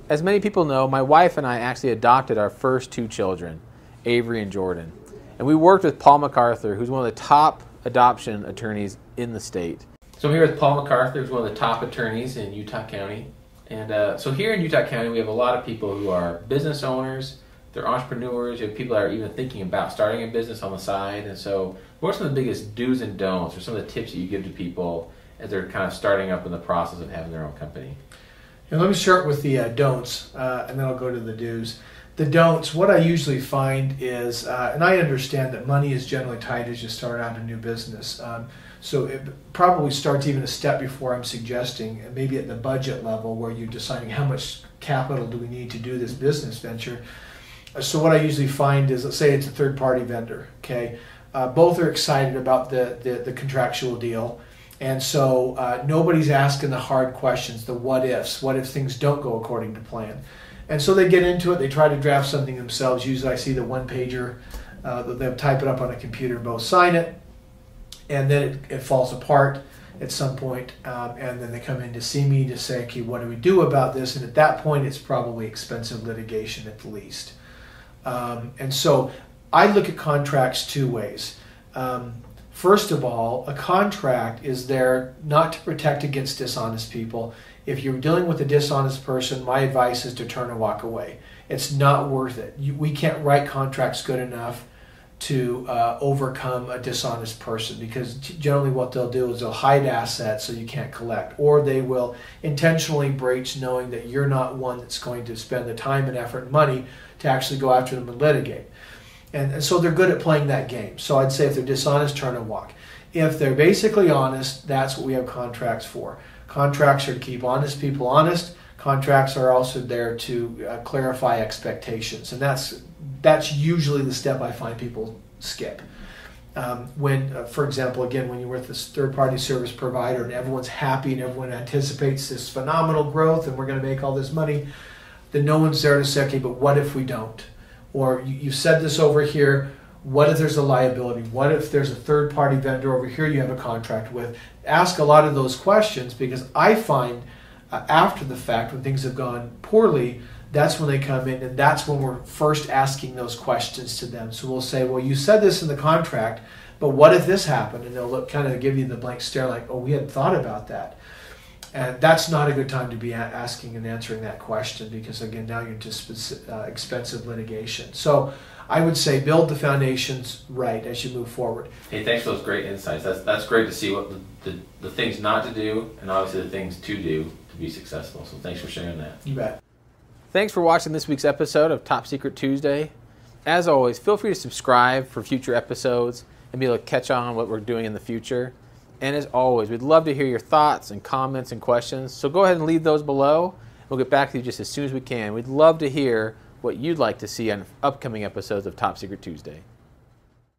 As many people know, my wife and I actually adopted our first two children, Avery and Jordan. And we worked with Paul MacArthur, who's one of the top adoption attorneys in the state. So I'm here with Paul MacArthur, who's one of the top attorneys in Utah County. And so here in Utah County, we have a lot of people who are business owners, they're entrepreneurs, you have people that are even thinking about starting a business on the side. And so what are some of the biggest do's and don'ts, or some of the tips that you give to people as they're kind of starting up in the process of having their own company? And let me start with the don'ts, and then I'll go to the do's. The don'ts, what I usually find is, and I understand that money is generally tight as you start out a new business. So it probably starts even a step before I'm suggesting, maybe at the budget level where you're deciding how much capital do we need to do this business venture. So what I usually find is, let's say it's a third-party vendor, okay? Both are excited about the contractual deal. And so nobody's asking the hard questions, the what ifs. What if things don't go according to plan? And so they get into it. They try to draft something themselves. Usually I see the one-pager. They'll type it up on a computer, both sign it, and then it falls apart at some point. And then they come in to see me to say, okay, what do we do about this? And at that point, it's probably expensive litigation at the least. And so I look at contracts two ways. First of all, a contract is there not to protect against dishonest people. If you're dealing with a dishonest person, my advice is to turn and walk away. It's not worth it. We can't write contracts good enough to overcome a dishonest person, because generally what they'll do is they'll hide assets so you can't collect, or they will intentionally breach knowing that you're not one that's going to spend the time and effort and money to actually go after them and litigate. And so they're good at playing that game. So I'd say if they're dishonest, turn and walk. If they're basically honest, that's what we have contracts for. Contracts are to keep honest people honest. Contracts are also there to clarify expectations. And that's usually the step I find people skip. For example, again, when you're with this third-party service provider and everyone's happy and everyone anticipates this phenomenal growth and we're going to make all this money, then no one's there to say, okay, but what if we don't? Or you said this over here, what if there's a liability? What if there's a third-party vendor over here you have a contract with? Ask a lot of those questions, because I find after the fact, when things have gone poorly, that's when they come in, and that's when we're first asking those questions to them. So we'll say, well, you said this in the contract, but what if this happened? And they'll look, kind of give you the blank stare like, oh, we hadn't thought about that. And that's not a good time to be asking and answering that question, because, again, now you're into expensive litigation. So I would say build the foundations right as you move forward. Hey, thanks for those great insights. That's great to see what the things not to do, and obviously the things to do to be successful. So thanks for sharing that. You bet. Thanks for watching this week's episode of Top Secret Tuesday. As always, feel free to subscribe for future episodes and be able to catch on what we're doing in the future. And as always, we'd love to hear your thoughts and comments and questions. So go ahead and leave those below. We'll get back to you just as soon as we can. We'd love to hear what you'd like to see on upcoming episodes of Top Secret Tuesday.